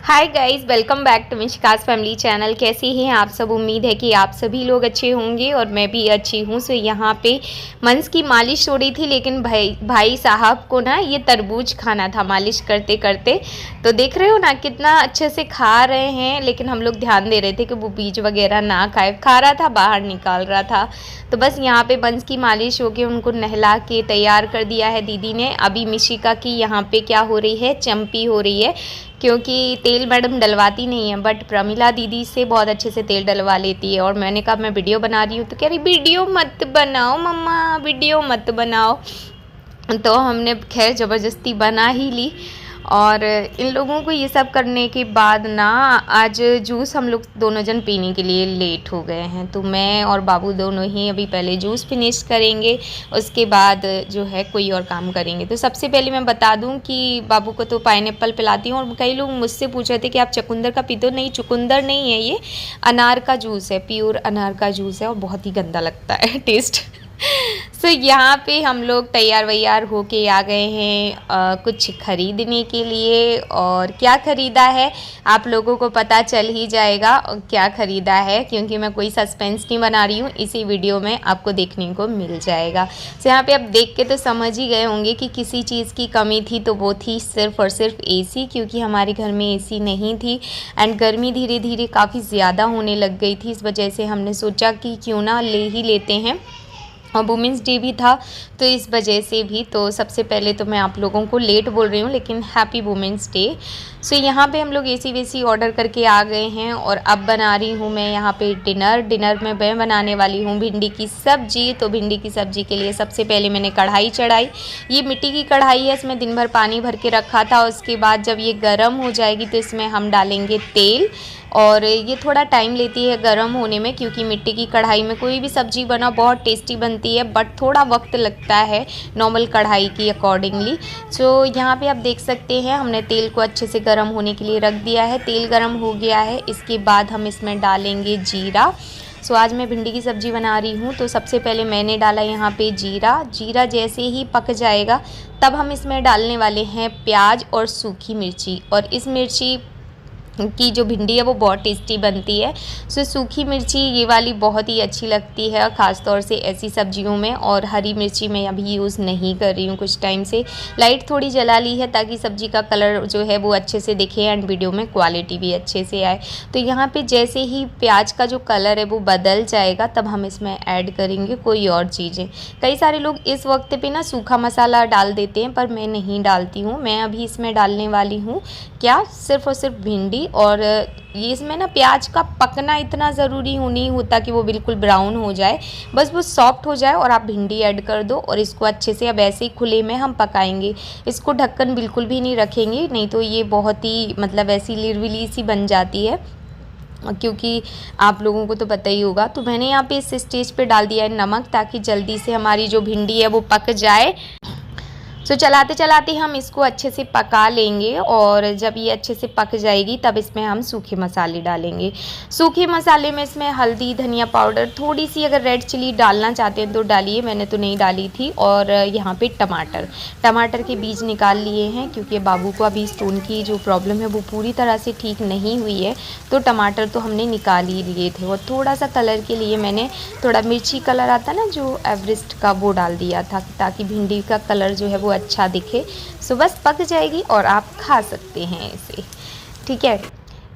Hi guys, welcome back to Mishka's family channel. कैसे हैं आप सब? उम्मीद है कि आप सभी लोग अच्छे होंगे और मैं भी अच्छी हूँ। सो यहाँ पे मंस की मालिश हो रही थी, लेकिन भाई साहब को ना ये तरबूज खाना था मालिश करते करते। तो देख रहे हो ना कितना अच्छे से खा रहे हैं, लेकिन हम लोग ध्यान दे रहे थे कि वो बीज वगैरह ना खाए। खा रहा था, बाहर निकाल रहा था। तो बस यहाँ पे मंस की मालिश हो के उनको नहला के तैयार कर दिया है दीदी ने। अभी मिशिका की यहाँ पे क्या हो रही है, चंपी हो रही है, क्योंकि तेल मैडम डलवाती नहीं है, बट प्रमिला दीदी से बहुत अच्छे से तेल डलवा लेती है। और मैंने कहा मैं वीडियो बना रही हूँ, तो कह रही वीडियो मत बनाओ मम्मा, वीडियो मत बनाओ। तो हमने खैर ज़बरदस्ती बना ही ली। और इन लोगों को ये सब करने के बाद ना आज जूस हम लोग दोनों जन पीने के लिए लेट हो गए हैं। तो मैं और बाबू दोनों ही अभी पहले जूस फिनिश करेंगे, उसके बाद जो है कोई और काम करेंगे। तो सबसे पहले मैं बता दूं कि बाबू को तो पाइनएप्पल पिलाती हूँ। और कई लोग मुझसे पूछ रहे थे कि आप चुकंदर का पीते हो। नहीं, चुकंदर नहीं है, ये अनार का जूस है, प्योर अनार का जूस है और बहुत ही गंदा लगता है टेस्ट। सो यहाँ पे हम लोग तैयार वैयार होके आ गए हैं कुछ ख़रीदने के लिए। और क्या ख़रीदा है आप लोगों को पता चल ही जाएगा क्या ख़रीदा है, क्योंकि मैं कोई सस्पेंस नहीं बना रही हूँ, इसी वीडियो में आपको देखने को मिल जाएगा। सो यहाँ पे आप देख के तो समझ ही गए होंगे कि किसी चीज़ की कमी थी, तो वो थी सिर्फ़ और सिर्फ एसी, क्योंकि हमारे घर में एसी नहीं थी एंड गर्मी धीरे धीरे काफ़ी ज़्यादा होने लग गई थी। इस वजह से हमने सोचा कि क्यों ना ले ही लेते हैं। और वुमेंस डे भी था, तो इस वजह से भी। तो सबसे पहले तो मैं आप लोगों को लेट बोल रही हूँ, लेकिन हैप्पी वुमेंस डे। सो यहाँ पे हम लोग एसी वेसी ऑर्डर करके आ गए हैं और अब बना रही हूँ मैं यहाँ पे डिनर में मैं बनाने वाली हूँ भिंडी की सब्जी। तो भिंडी की सब्जी के लिए सबसे पहले मैंने कढ़ाई चढ़ाई। ये मिट्टी की कढ़ाई है, इसमें दिन भर पानी भर के रखा था। उसके बाद जब ये गर्म हो जाएगी तो इसमें हम डालेंगे तेल। और ये थोड़ा टाइम लेती है गर्म होने में, क्योंकि मिट्टी की कढ़ाई में कोई भी सब्ज़ी बना बहुत टेस्टी बनती है, बट थोड़ा वक्त लगता है नॉर्मल कढ़ाई की अकॉर्डिंगली। सो यहाँ पे आप देख सकते हैं हमने तेल को अच्छे से गर्म होने के लिए रख दिया है। तेल गर्म हो गया है, इसके बाद हम इसमें डालेंगे जीरा। सो आज मैं भिंडी की सब्ज़ी बना रही हूँ, तो सबसे पहले मैंने डाला यहाँ पे जीरा जैसे ही पक जाएगा तब हम इसमें डालने वाले हैं प्याज और सूखी मिर्ची। और इस मिर्ची की जो भिंडी है वो बहुत टेस्टी बनती है। सो सूखी मिर्ची ये वाली बहुत ही अच्छी लगती है, ख़ास तौर से ऐसी सब्जियों में। और हरी मिर्ची मैं अभी यूज़ नहीं कर रही हूँ कुछ टाइम से, लाइट थोड़ी जला ली है ताकि सब्ज़ी का कलर जो है वो अच्छे से दिखे एंड वीडियो में क्वालिटी भी अच्छे से आए। तो यहाँ पे जैसे ही प्याज का जो कलर है वो बदल जाएगा तब हम इसमें ऐड करेंगे कोई और चीज़ें। कई सारे लोग इस वक्त पे ना सूखा मसाला डाल देते हैं, पर मैं नहीं डालती हूँ। मैं अभी इसमें डालने वाली हूँ क्या, सिर्फ़ और सिर्फ भिंडी। और ये इसमें ना प्याज का पकना इतना ज़रूरी नहीं होता कि वो बिल्कुल ब्राउन हो जाए, बस वो सॉफ्ट हो जाए और आप भिंडी ऐड कर दो। और इसको अच्छे से अब ऐसे ही खुले में हम पकाएंगे। इसको ढक्कन बिल्कुल भी नहीं रखेंगे, नहीं तो ये बहुत ही मतलब ऐसी लिरविली सी बन जाती है, क्योंकि आप लोगों को तो पता ही होगा। तो मैंने यहाँ पे इस स्टेज पे डाल दिया है नमक, ताकि जल्दी से हमारी जो भिंडी है वो पक जाए। सो चलाते चलाते हम इसको अच्छे से पका लेंगे। और जब ये अच्छे से पक जाएगी तब इसमें हम सूखे मसाले डालेंगे। सूखे मसाले में इसमें हल्दी, धनिया पाउडर, थोड़ी सी अगर रेड चिली डालना चाहते हैं तो डालिए, मैंने तो नहीं डाली थी। और यहाँ पे टमाटर के बीज निकाल लिए हैं, क्योंकि बाबू को अभी स्टोन की जो प्रॉब्लम है वो पूरी तरह से ठीक नहीं हुई है, तो टमाटर तो हमने निकाल ही लिए थे। और थोड़ा सा कलर के लिए मैंने थोड़ा मिर्ची कलर आता ना जो एवरेस्ट का, वो डाल दिया था, ताकि भिंडी का कलर जो है वो अच्छा दिखे। सो बस पक जाएगी और आप खा सकते हैं इसे, ठीक है।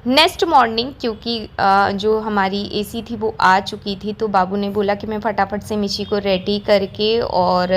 नेक्स्ट मॉर्निंग, क्योंकि जो हमारी एसी थी वो आ चुकी थी, तो बाबू ने बोला कि मैं फटाफट से मिशी को रेडी करके और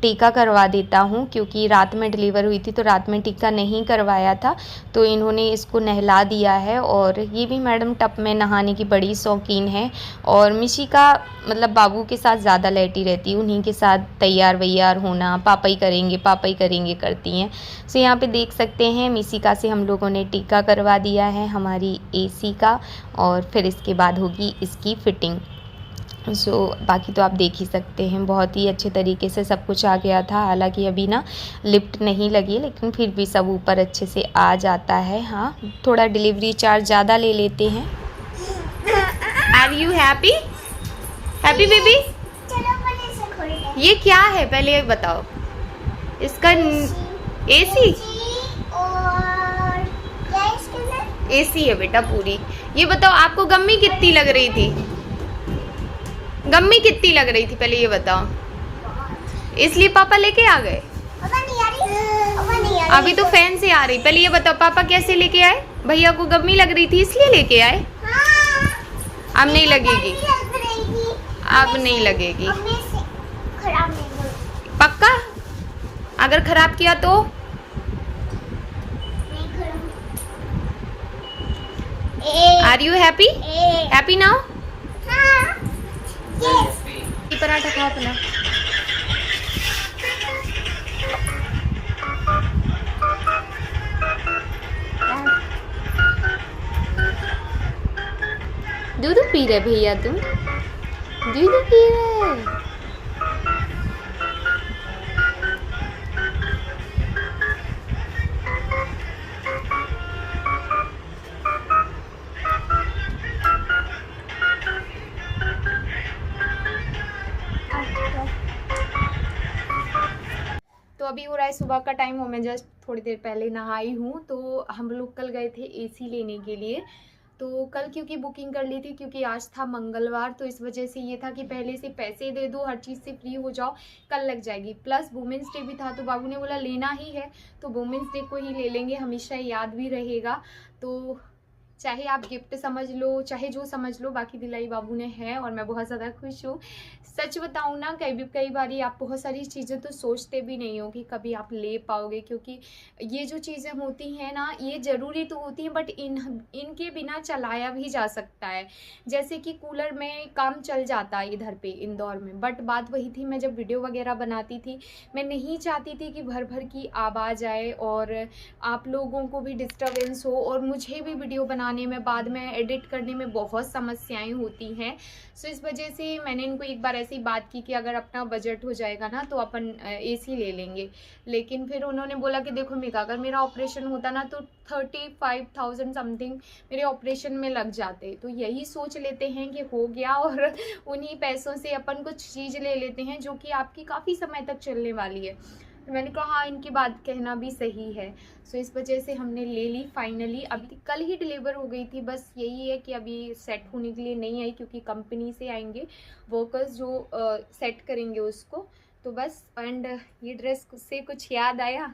टीका करवा देता हूँ, क्योंकि रात में डिलीवर हुई थी तो रात में टीका नहीं करवाया था। तो इन्होंने इसको नहला दिया है। और ये भी मैडम टब में नहाने की बड़ी शौकीन है, और मिशी का मतलब बाबू के साथ ज़्यादा लेटी रहती है, उन्हीं के साथ तैयार वैयार होना, पापा ही करेंगे करती हैं। सो यहाँ पे देख सकते हैं मिशिका से हम लोगों ने टीका करवा दिया है हमारी एसी का, और फिर इसके बाद होगी इसकी फिटिंग। सो बाकी तो आप देख ही सकते हैं, बहुत ही अच्छे तरीके से सब कुछ आ गया था। हालांकि अभी ना लिफ्ट नहीं लगी, लेकिन फिर भी सब ऊपर अच्छे से आ जाता है। हाँ, थोड़ा डिलीवरी चार्ज ज़्यादा ले लेते हैं। Are you happy? Happy baby? ये क्या है पहले ये बताओ। इसका एसी एसी है बेटा पूरी। ये बताओ आपको गम्मी कितनी लग रही थी? गम्मी कितनी लग रही थी पहले ये बताओ, इसलिए पापा लेके आ गए? अभी तो फैन से आ रही। पहले ये बताओ पापा कैसे लेके आए? भैया को गम्मी लग रही थी इसलिए लेके आए? अब नहीं लगेगी, अब नहीं लगेगी पक्का? अगर खराब किया तो? Are you happy? Happy now? पराठा खाओ अपना। दूध पी रहे भैया तुम? दूध पी रहे? तो अभी हो रहा है सुबह का टाइम और मैं जस्ट थोड़ी देर पहले नहाई हूँ। तो हम लोग कल गए थे एसी लेने के लिए। तो कल क्योंकि बुकिंग कर ली थी क्योंकि आज था मंगलवार, तो इस वजह से ये था कि पहले से पैसे दे दो, हर चीज़ से फ्री हो जाओ, कल लग जाएगी। प्लस वुमेंस डे भी था तो बाबू ने बोला लेना ही है तो वुमेंस डे को ही ले लेंगे, हमेशा याद भी रहेगा। तो चाहे आप गिफ्ट समझ लो चाहे जो समझ लो, बाकी दिलाई बाबू ने है और मैं बहुत ज़्यादा खुश हूँ। सच बताऊँ ना, कई बार आप बहुत सारी चीज़ें तो सोचते भी नहीं हो कि कभी आप ले पाओगे, क्योंकि ये जो चीज़ें होती हैं ना ये ज़रूरी तो होती हैं बट इनके बिना चलाया भी जा सकता है। जैसे कि कूलर में काम चल जाता है इधर पे इंदौर में, बट बात वही थी, मैं जब वीडियो वगैरह बनाती थी मैं नहीं चाहती थी कि भर भर की आवाज़ आए और आप लोगों को भी डिस्टर्बेंस हो और मुझे भी वीडियो बनाने में बाद में एडिट करने में बहुत समस्याएं होती हैं। सो इस वजह से मैंने इनको एक बार ऐसी बात की कि अगर अपना बजट हो जाएगा ना तो अपन एसी ले लेंगे। लेकिन फिर उन्होंने बोला कि देखो मिका, अगर मेरा ऑपरेशन होता ना तो 35,000 समथिंग मेरे ऑपरेशन में लग जाते, तो यही सोच लेते हैं कि हो गया और उन्हीं पैसों से अपन कुछ चीज़ ले लेते हैं जो कि आपकी काफ़ी समय तक चलने वाली है। तो मैंने कहा हाँ इनकी बात कहना भी सही है। सो इस वजह से हमने ले ली फाइनली। अभी कल ही डिलीवर हो गई थी, बस यही है कि अभी सेट होने के लिए नहीं आई क्योंकि कंपनी से आएंगे वर्कर्स जो सेट करेंगे उसको। तो बस। एंड ये ड्रेस से कुछ याद आया,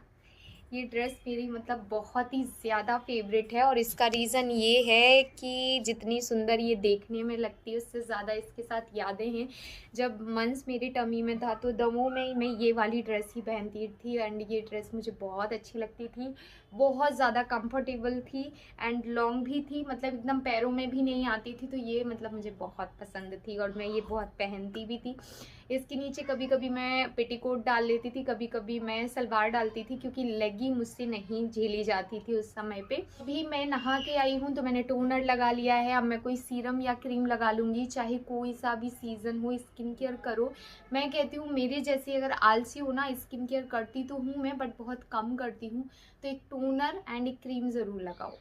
ये ड्रेस मेरी मतलब बहुत ही ज़्यादा फेवरेट है और इसका रीज़न ये है कि जितनी सुंदर ये देखने में लगती है उससे ज़्यादा इसके साथ यादें हैं। जब मंस मेरी टमी में था तो दमों में मैं ये वाली ड्रेस ही पहनती थी एंड ये ड्रेस मुझे बहुत अच्छी लगती थी, बहुत ज़्यादा कंफर्टेबल थी एंड लॉन्ग भी थी, मतलब एकदम पैरों में भी नहीं आती थी। तो ये मतलब मुझे बहुत पसंद थी और मैं ये बहुत पहनती भी थी। इसके नीचे कभी कभी मैं पेटीकोट डाल लेती थी, कभी कभी मैं सलवार डालती थी क्योंकि लेगी मुझसे नहीं झेली जाती थी उस समय पे। अभी मैं नहा के आई हूँ तो मैंने टोनर लगा लिया है। अब मैं कोई सीरम या क्रीम लगा लूँगी, चाहे कोई सा भी सीज़न हो। स्किन केयर करो, मैं कहती हूँ मेरे जैसे अगर आलसी हो ना, स्किन केयर करती तो हूँ मैं बट बहुत कम करती हूँ, तो एक टोनर एंड एक क्रीम ज़रूर लगाओ।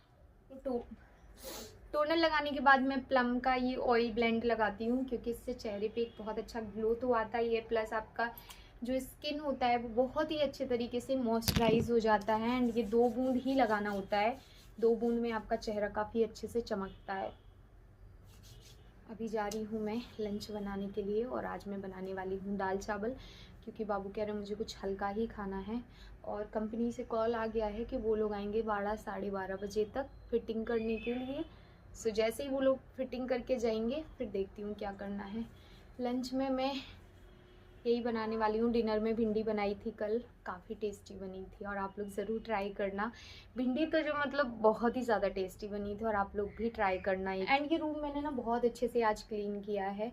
तो टोनर लगाने के बाद मैं प्लम का ये ऑयल ब्लेंड लगाती हूँ क्योंकि इससे चेहरे पे एक बहुत अच्छा ग्लो तो आता ही है, प्लस आपका जो स्किन होता है वो बहुत ही अच्छे तरीके से मॉइस्चराइज हो जाता है। एंड ये 2 बूंद ही लगाना होता है, 2 बूंद में आपका चेहरा काफ़ी अच्छे से चमकता है। अभी जा रही हूँ मैं लंच बनाने के लिए और आज मैं बनाने वाली हूँ दाल चावल क्योंकि बाबू कह रहे हैं मुझे कुछ हल्का ही खाना है। और कंपनी से कॉल आ गया है कि वो लोग आएंगे 12 साढ़े 12 बजे तक फिटिंग करने के लिए। सो जैसे ही वो लोग फिटिंग करके जाएंगे फिर देखती हूँ क्या करना है। लंच में मैं यही बनाने वाली हूँ। डिनर में भिंडी बनाई थी कल, काफ़ी टेस्टी बनी थी और आप लोग ज़रूर ट्राई करना। भिंडी तो जो मतलब बहुत ही ज़्यादा टेस्टी बनी थी और आप लोग भी ट्राई करना। एंड ये रूम मैंने ना बहुत अच्छे से आज क्लीन किया है।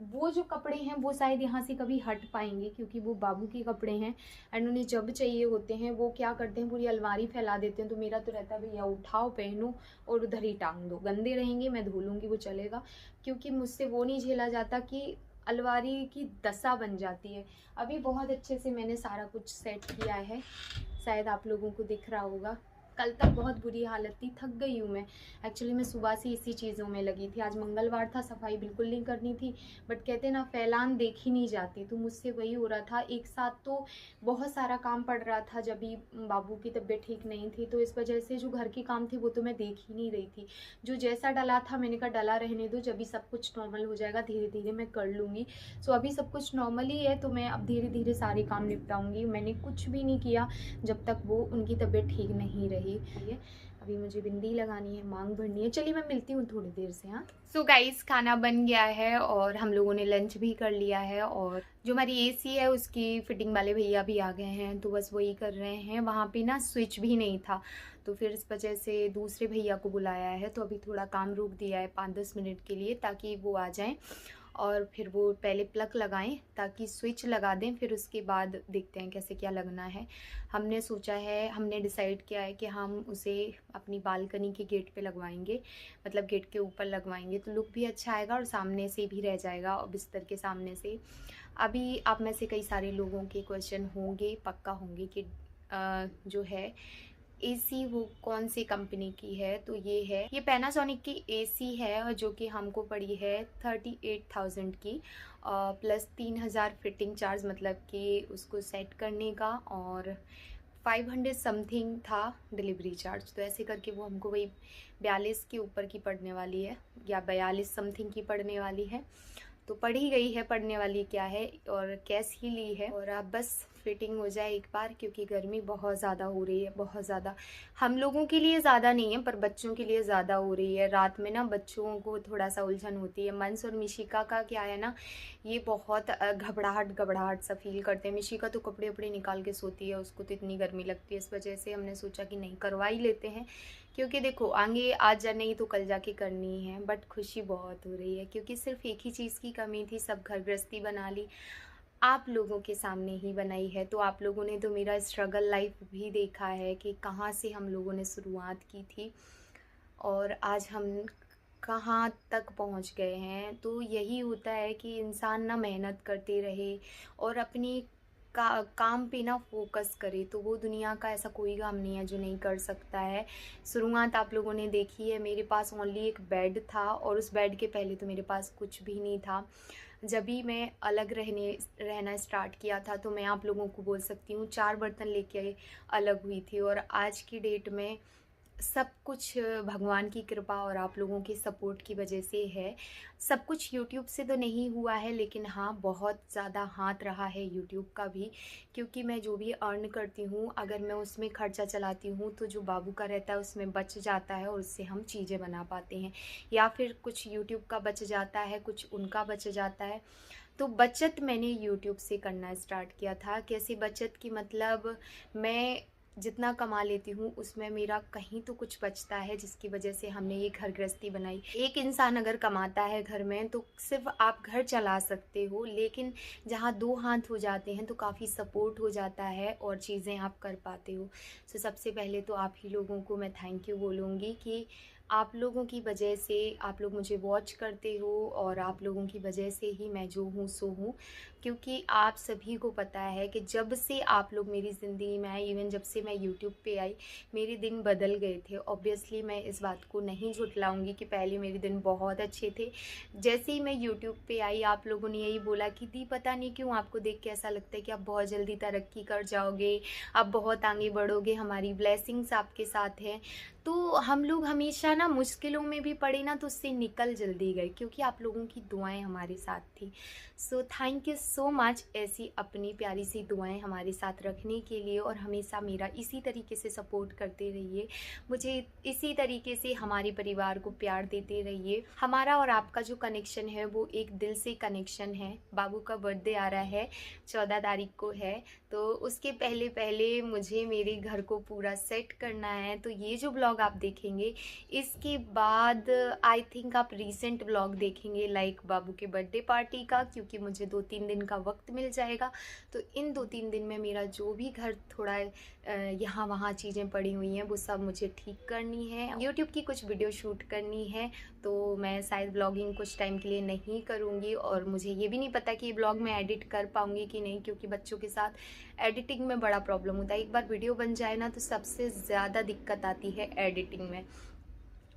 वो जो कपड़े हैं वो शायद यहाँ से कभी हट पाएंगे क्योंकि वो बाबू के कपड़े हैं एंड उन्हें जब चाहिए होते हैं वो क्या करते हैं पूरी अलमारी फैला देते हैं। तो मेरा तो रहता है भैया उठाओ पहनो और उधर ही टांग दो, गंदे रहेंगे मैं धो लूँगी वो चलेगा, क्योंकि मुझसे वो नहीं झेला जाता कि अलमारी की दशा बन जाती है। अभी बहुत अच्छे से मैंने सारा कुछ सेट किया है, शायद आप लोगों को दिख रहा होगा, कल तक बहुत बुरी हालत थी, थक गई हूँ मैं। एक्चुअली मैं सुबह से इसी चीज़ों में लगी थी। आज मंगलवार था, सफाई बिल्कुल नहीं करनी थी, बट कहते ना फैलान देखी नहीं जाती, तो मुझसे वही हो रहा था। एक साथ तो बहुत सारा काम पड़ रहा था, जब भी बाबू की तबीयत ठीक नहीं थी, तो इस वजह से जो घर के काम थे वो तो मैं देख ही नहीं रही थी। जो जैसा डला था मैंने कहा डला रहने दो, जब भी सब कुछ नॉर्मल हो जाएगा धीरे धीरे मैं कर लूँगी। सो अभी सब कुछ नॉर्मल ही है, तो मैं अब धीरे धीरे सारे काम निपटाऊंगी। मैंने कुछ भी नहीं किया जब तक वो उनकी तबीयत ठीक नहीं रही है। अभी मुझे बिंदी लगानी है, मांग भरनी है। चलिए मैं मिलती हूँ थोड़ी देर से। हाँ, सो गाइस खाना बन गया है और हम लोगों ने लंच भी कर लिया है, और जो हमारी एसी है उसकी फिटिंग वाले भैया भी आ गए हैं, तो बस वही कर रहे हैं। वहाँ पे ना स्विच भी नहीं था, तो फिर इस वजह से दूसरे भैया को बुलाया है, तो अभी थोड़ा काम रोक दिया है 5-10 मिनट के लिए, ताकि वो आ जाएं और फिर वो पहले प्लग लगाएं, ताकि स्विच लगा दें, फिर उसके बाद देखते हैं कैसे क्या लगना है। हमने सोचा है, हमने डिसाइड किया है कि हम उसे अपनी बालकनी के गेट पे लगवाएंगे, मतलब गेट के ऊपर लगवाएंगे, तो लुक भी अच्छा आएगा और सामने से भी रह जाएगा, और बिस्तर के सामने से। अभी आप में से कई सारे लोगों के क्वेश्चन होंगे, पक्का होंगे, कि जो है एसी वो कौन सी कंपनी की है, तो ये पैनासोनिक की एसी है, और जो कि हमको पड़ी है 38,000 की, प्लस 3,000 फिटिंग चार्ज, मतलब कि उसको सेट करने का, और 500 समथिंग था डिलीवरी चार्ज। तो ऐसे करके वो हमको वही 42 के ऊपर की पड़ने वाली है, या 42 समथिंग की पड़ने वाली है। तो पड़ ही गई है, पड़ने वाली क्या है, और कैश ही ली है। और अब बस फिटिंग हो जाए एक बार, क्योंकि गर्मी बहुत ज़्यादा हो रही है, बहुत ज़्यादा। हम लोगों के लिए ज़्यादा नहीं है, पर बच्चों के लिए ज़्यादा हो रही है। रात में ना बच्चों को थोड़ा सा उलझन होती है। मंस और मिशिका का क्या है ना, ये बहुत घबराहट घबराहट सा फील करते हैं। मिशिका तो कपड़े वपड़े निकाल के सोती है, उसको तो इतनी गर्मी लगती है। इस वजह से हमने सोचा कि नहीं, करवा ही लेते हैं, क्योंकि देखो आगे आज जा नहीं तो कल जाके करनी है। बट खुशी बहुत हो रही है, क्योंकि सिर्फ एक ही चीज़ की कमी थी, सब घर गृहस्थी बना ली, आप लोगों के सामने ही बनाई है। तो आप लोगों ने तो मेरा स्ट्रगल लाइफ भी देखा है, कि कहाँ से हम लोगों ने शुरुआत की थी और आज हम कहाँ तक पहुँच गए हैं। तो यही होता है कि इंसान ना मेहनत करते रहे और अपनी काम पे ना फोकस करे, तो वो दुनिया का ऐसा कोई काम नहीं है जो नहीं कर सकता है। शुरुआत आप लोगों ने देखी है, मेरे पास ओनली एक बेड था, और उस बेड के पहले तो मेरे पास कुछ भी नहीं था। जब भी मैं अलग रहना स्टार्ट किया था, तो मैं आप लोगों को बोल सकती हूँ 4 बर्तन लेके अलग हुई थी, और आज की डेट में सब कुछ भगवान की कृपा और आप लोगों के सपोर्ट की वजह से है। सब कुछ यूट्यूब से तो नहीं हुआ है, लेकिन हाँ बहुत ज़्यादा हाथ रहा है यूट्यूब का भी, क्योंकि मैं जो भी अर्न करती हूँ, अगर मैं उसमें खर्चा चलाती हूँ, तो जो बाबू का रहता है उसमें बच जाता है, और उससे हम चीज़ें बना पाते हैं। या फिर कुछ यूट्यूब का बच जाता है, कुछ उनका बच जाता है। तो बचत मैंने यूट्यूब से करना स्टार्ट किया था। कैसे बचत की, मतलब मैं जितना कमा लेती हूँ उसमें मेरा कहीं तो कुछ बचता है, जिसकी वजह से हमने ये घर गृहस्थी बनाई। एक इंसान अगर कमाता है घर में, तो सिर्फ आप घर चला सकते हो, लेकिन जहाँ 2 हाथ हो जाते हैं तो काफ़ी सपोर्ट हो जाता है और चीज़ें आप कर पाते हो। तो सबसे पहले तो आप ही लोगों को मैं थैंक यू बोलूँगी, कि आप लोगों की वजह से आप लोग मुझे वॉच करते हो, और आप लोगों की वजह से ही मैं जो हूँ सो हूँ। क्योंकि आप सभी को पता है कि जब से आप लोग मेरी ज़िंदगी में आए, इवन जब से मैं यूट्यूब पे आई, मेरे दिन बदल गए थे। ऑब्वियसली मैं इस बात को नहीं झुठलाऊंगी कि पहले मेरे दिन बहुत अच्छे थे। जैसे ही मैं यूट्यूब पे आई, आप लोगों ने यही बोला कि दी पता नहीं क्यों आपको देख के ऐसा लगता है कि आप बहुत जल्दी तरक्की कर जाओगे, आप बहुत आगे बढ़ोगे, हमारी ब्लेसिंग्स आपके साथ हैं। तो हम लोग हमेशा ना मुश्किलों में भी पड़े ना, तो उससे निकल जल्दी गए, क्योंकि आप लोगों की दुआएं हमारे साथ थी। So thank you so much, ऐसी अपनी प्यारी सी दुआएं हमारे साथ रखने के लिए, और हमेशा मेरा इसी तरीके से सपोर्ट करते रहिए, मुझे इसी तरीके से हमारे परिवार को प्यार देते रहिए। हमारा और आपका जो कनेक्शन है वो एक दिल से कनेक्शन है। बाबू का बर्थडे आ रहा है, 14 तारीख को है, तो उसके पहले पहले मुझे मेरे घर को पूरा सेट करना है। तो ये जो ब्लॉग आप देखेंगे, इसके बाद आई थिंक आप रीसेंट ब्लॉग देखेंगे, लाइक बाबू के बर्थडे पार्टी का, क्योंकि मुझे 2-3 दिन का वक्त मिल जाएगा। तो इन 2-3 दिन में मेरा जो भी घर थोड़ा यहाँ वहाँ चीज़ें पड़ी हुई हैं, वो सब मुझे ठीक करनी है। यूट्यूब की कुछ वीडियो शूट करनी है, तो मैं शायद ब्लॉगिंग कुछ टाइम के लिए नहीं करूँगी, और मुझे ये भी नहीं पता कि ब्लॉग में एडिट कर पाऊँगी कि नहीं, क्योंकि बच्चों के साथ एडिटिंग में बड़ा प्रॉब्लम होता है। एक बार वीडियो बन जाए ना तो सबसे ज़्यादा दिक्कत आती है एडिटिंग में।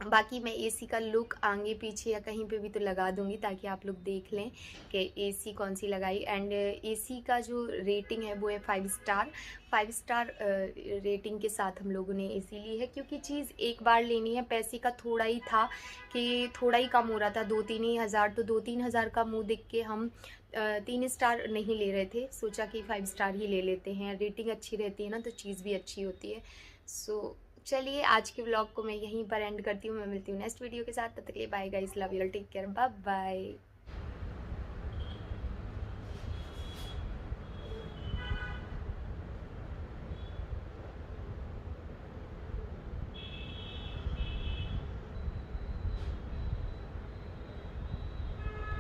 बाकी मैं एसी का लुक आगे पीछे या कहीं पे भी तो लगा दूंगी ताकि आप लोग देख लें कि एसी कौन सी लगाई। एंड एसी का जो रेटिंग है वो है 5 स्टार। 5 स्टार रेटिंग के साथ हम लोगों ने एसी ली है, क्योंकि चीज़ एक बार लेनी है। पैसे का थोड़ा ही था कि थोड़ा ही कम हो रहा था, 2-3 ही हज़ार, तो 2-3 हज़ार का मुँह देख के हम 3 स्टार नहीं ले रहे थे, सोचा कि 5 स्टार ही ले लेते हैं। रेटिंग अच्छी रहती है ना तो चीज़ भी अच्छी होती है। सो चलिए आज के व्लॉग को मैं यहीं पर एंड करती हूँ। मैं मिलती हूँ नेक्स्ट वीडियो के साथ। तब तक के लिए bye guys, love you all, take care, bye bye.